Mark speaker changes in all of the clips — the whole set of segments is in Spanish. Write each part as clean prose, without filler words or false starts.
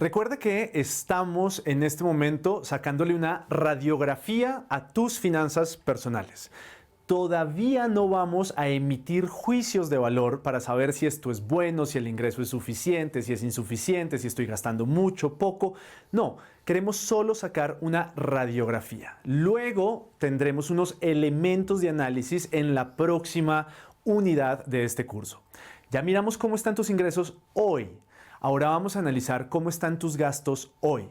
Speaker 1: Recuerda que estamos en este momento sacándole una radiografía a tus finanzas personales. Todavía no vamos a emitir juicios de valor para saber si esto es bueno, si el ingreso es suficiente, si es insuficiente, si estoy gastando mucho, poco. No, queremos solo sacar una radiografía. Luego tendremos unos elementos de análisis en la próxima unidad de este curso. Ya miramos cómo están tus ingresos hoy. Ahora vamos a analizar cómo están tus gastos hoy.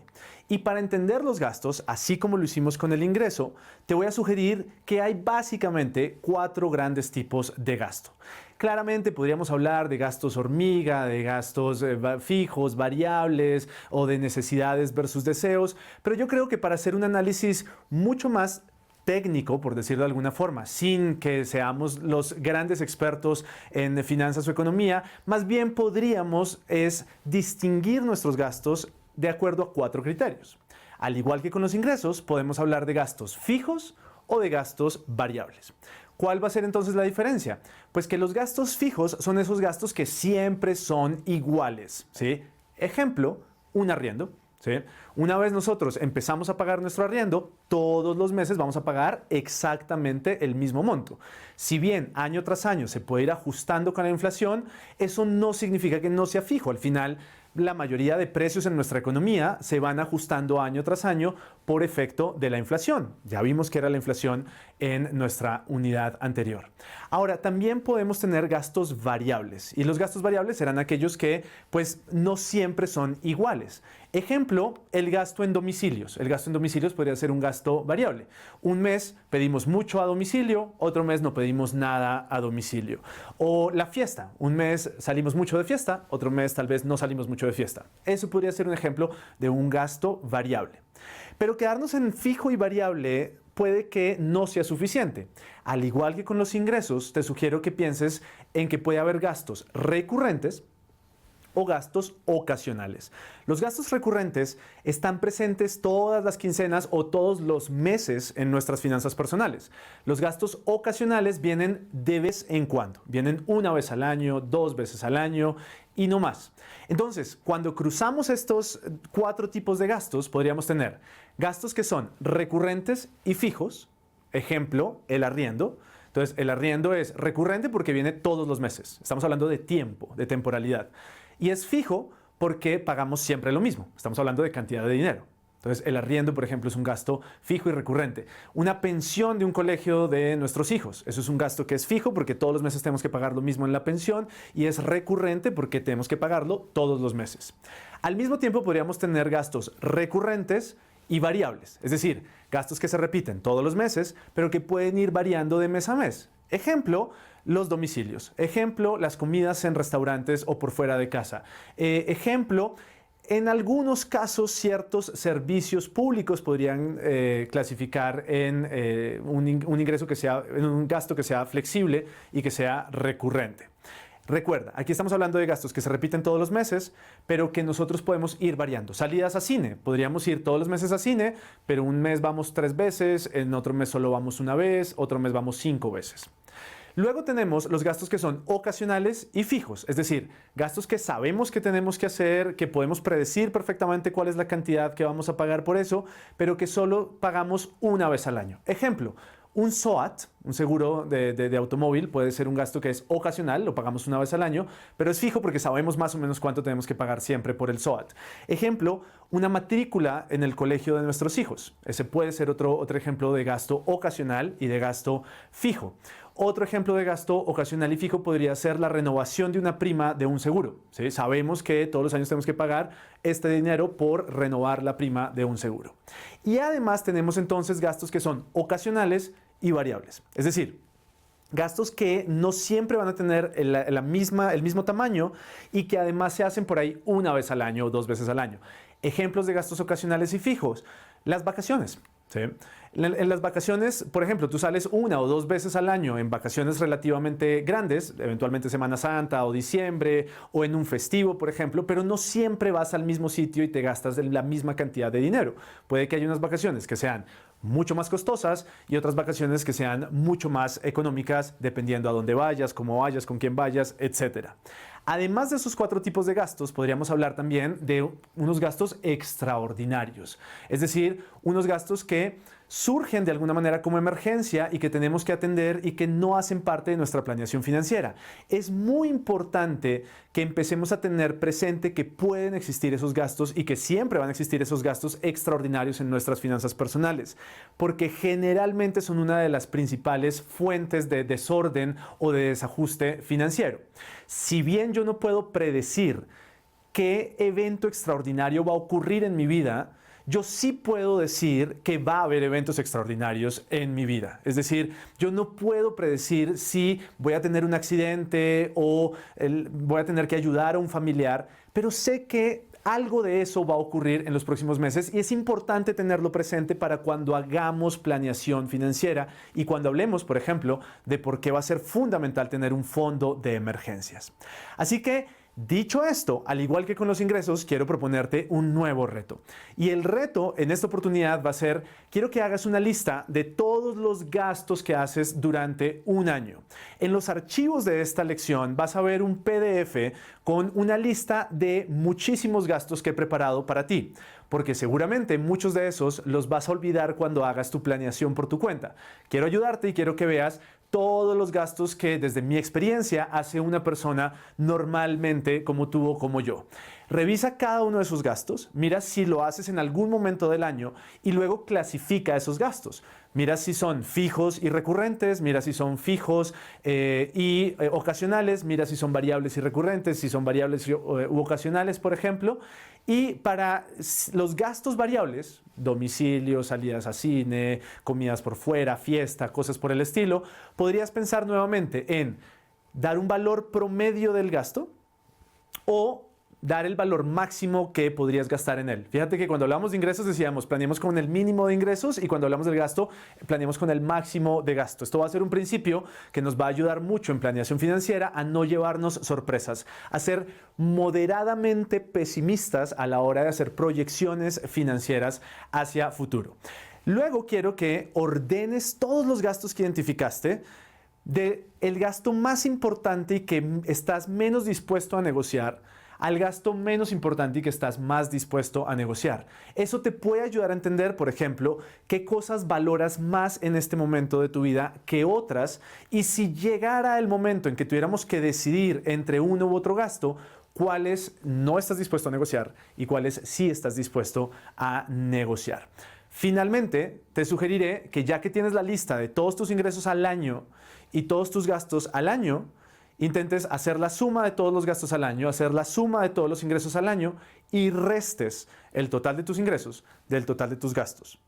Speaker 1: Y para entender los gastos, así como lo hicimos con el ingreso, te voy a sugerir que hay básicamente 4 grandes tipos de gasto. Claramente podríamos hablar de gastos hormiga, de gastos fijos, variables o de necesidades versus deseos, pero yo creo que para hacer un análisis mucho más técnico, por decirlo de alguna forma, sin que seamos los grandes expertos en finanzas o economía, más bien podríamos distinguir nuestros gastos de acuerdo a 4 criterios. Al igual que con los ingresos, podemos hablar de gastos fijos o de gastos variables. ¿Cuál va a ser entonces la diferencia? Pues que los gastos fijos son esos gastos que siempre son iguales, ¿sí? Ejemplo, un arriendo. ¿Sí? Una vez nosotros empezamos a pagar nuestro arriendo, todos los meses vamos a pagar exactamente el mismo monto. Si bien año tras año se puede ir ajustando con la inflación, eso no significa que no sea fijo. Al final, la mayoría de precios en nuestra economía se van ajustando año tras año por efecto de la inflación. Ya vimos que era la inflación en nuestra unidad anterior. Ahora, también podemos tener gastos variables, y los gastos variables serán aquellos que pues no siempre son iguales. Ejemplo, el gasto en domicilios. El gasto en domicilios podría ser un gasto variable. Un mes pedimos mucho a domicilio, otro mes no pedimos nada a domicilio. O la fiesta. Un mes salimos mucho de fiesta, otro mes tal vez no salimos mucho de fiesta. Eso podría ser un ejemplo de un gasto variable. Pero quedarnos en fijo y variable puede que no sea suficiente. Al igual que con los ingresos, te sugiero que pienses en que puede haber gastos recurrentes o gastos ocasionales. Los gastos recurrentes están presentes todas las quincenas o todos los meses en nuestras finanzas personales. Los gastos ocasionales vienen de vez en cuando. Vienen una vez al año, 2 veces al año y no más. Entonces, cuando cruzamos estos 4 tipos de gastos, podríamos tener gastos que son recurrentes y fijos. Ejemplo, el arriendo. Entonces, el arriendo es recurrente porque viene todos los meses. Estamos hablando de tiempo, de temporalidad. Y es fijo porque pagamos siempre lo mismo. Estamos hablando de cantidad de dinero. Entonces, el arriendo, por ejemplo, es un gasto fijo y recurrente. Una pensión de un colegio de nuestros hijos. Eso es un gasto que es fijo porque todos los meses tenemos que pagar lo mismo en la pensión, y es recurrente porque tenemos que pagarlo todos los meses. Al mismo tiempo, podríamos tener gastos recurrentes y variables. Es decir, gastos que se repiten todos los meses, pero que pueden ir variando de mes a mes. Ejemplo, los domicilios. Ejemplo, las comidas en restaurantes o por fuera de casa. Ejemplo, en algunos casos ciertos servicios públicos podrían clasificar en un ingreso que sea, en un gasto que sea flexible y que sea recurrente. Recuerda, aquí estamos hablando de gastos que se repiten todos los meses, pero que nosotros podemos ir variando. Salidas a cine. Podríamos ir todos los meses a cine, pero un mes vamos 3 veces, en otro mes solo vamos 1 vez, otro mes vamos 5 veces. Luego tenemos los gastos que son ocasionales y fijos, es decir, gastos que sabemos que tenemos que hacer, que podemos predecir perfectamente cuál es la cantidad que vamos a pagar por eso, pero que solo pagamos una vez al año. Ejemplo, un SOAT, un seguro de automóvil, puede ser un gasto que es ocasional, lo pagamos una vez al año, pero es fijo porque sabemos más o menos cuánto tenemos que pagar siempre por el SOAT. Ejemplo, una matrícula en el colegio de nuestros hijos. Ese puede ser otro ejemplo de gasto ocasional y de gasto fijo. Otro ejemplo de gasto ocasional y fijo podría ser la renovación de una prima de un seguro. ¿Sí? Sabemos que todos los años tenemos que pagar este dinero por renovar la prima de un seguro. Y además tenemos entonces gastos que son ocasionales y variables. Es decir, gastos que no siempre van a tener el mismo tamaño y que además se hacen por ahí una vez al año o 2 veces al año. Ejemplos de gastos ocasionales y fijos. Las vacaciones. ¿Sí? En las vacaciones, por ejemplo, tú sales 1 o 2 veces al año en vacaciones relativamente grandes, eventualmente Semana Santa o diciembre, o en un festivo, por ejemplo, pero no siempre vas al mismo sitio y te gastas la misma cantidad de dinero. Puede que haya unas vacaciones que sean mucho más costosas y otras vacaciones que sean mucho más económicas dependiendo a dónde vayas, cómo vayas, con quién vayas, etc. Además de esos 4 tipos de gastos, podríamos hablar también de unos gastos extraordinarios, es decir, unos gastos que surgen de alguna manera como emergencia y que tenemos que atender y que no hacen parte de nuestra planeación financiera. Es muy importante que empecemos a tener presente que pueden existir esos gastos y que siempre van a existir esos gastos extraordinarios en nuestras finanzas personales, porque generalmente son una de las principales fuentes de desorden o de desajuste financiero. Si bien yo no puedo predecir qué evento extraordinario va a ocurrir en mi vida, yo sí puedo decir que va a haber eventos extraordinarios en mi vida. Es decir, yo no puedo predecir si voy a tener un accidente o voy a tener que ayudar a un familiar, pero sé que algo de eso va a ocurrir en los próximos meses y es importante tenerlo presente para cuando hagamos planeación financiera y cuando hablemos, por ejemplo, de por qué va a ser fundamental tener un fondo de emergencias. Así que, dicho esto, al igual que con los ingresos, quiero proponerte un nuevo reto. Y el reto en esta oportunidad va a ser, quiero que hagas una lista de todos los gastos que haces durante un año. En los archivos de esta lección vas a ver un PDF con una lista de muchísimos gastos que he preparado para ti, porque seguramente muchos de esos los vas a olvidar cuando hagas tu planeación por tu cuenta. Quiero ayudarte y quiero que veas todos los gastos que desde mi experiencia hace una persona normalmente como tú o como yo. Revisa cada uno de esos gastos, mira si lo haces en algún momento del año y luego clasifica esos gastos. Mira si son fijos y recurrentes, mira si son fijos y ocasionales, mira si son variables y recurrentes, si son variables u ocasionales, por ejemplo. Y para los gastos variables, domicilio, salidas a cine, comidas por fuera, fiesta, cosas por el estilo, podrías pensar nuevamente en dar un valor promedio del gasto o dar el valor máximo que podrías gastar en él. Fíjate que cuando hablamos de ingresos decíamos, planeemos con el mínimo de ingresos y cuando hablamos del gasto, planeemos con el máximo de gasto. Esto va a ser un principio que nos va a ayudar mucho en planeación financiera a no llevarnos sorpresas, a ser moderadamente pesimistas a la hora de hacer proyecciones financieras hacia futuro. Luego quiero que ordenes todos los gastos que identificaste de el gasto más importante y que estás menos dispuesto a negociar al gasto menos importante y que estás más dispuesto a negociar. Eso te puede ayudar a entender, por ejemplo, qué cosas valoras más en este momento de tu vida que otras y si llegara el momento en que tuviéramos que decidir entre uno u otro gasto, cuáles no estás dispuesto a negociar y cuáles sí estás dispuesto a negociar. Finalmente, te sugeriré que ya que tienes la lista de todos tus ingresos al año y todos tus gastos al año, intentes hacer la suma de todos los gastos al año, hacer la suma de todos los ingresos al año y restes el total de tus ingresos del total de tus gastos.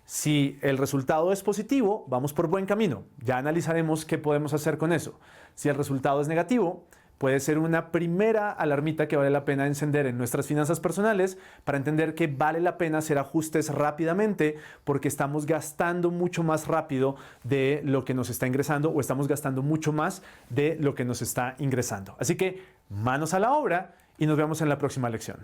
Speaker 1: Si el resultado es positivo, vamos por buen camino. Ya analizaremos qué podemos hacer con eso. Si el resultado es negativo, puede ser una primera alarmita que vale la pena encender en nuestras finanzas personales para entender que vale la pena hacer ajustes rápidamente porque estamos gastando mucho más rápido de lo que nos está ingresando o estamos gastando mucho más de lo que nos está ingresando. Así que manos a la obra y nos vemos en la próxima lección.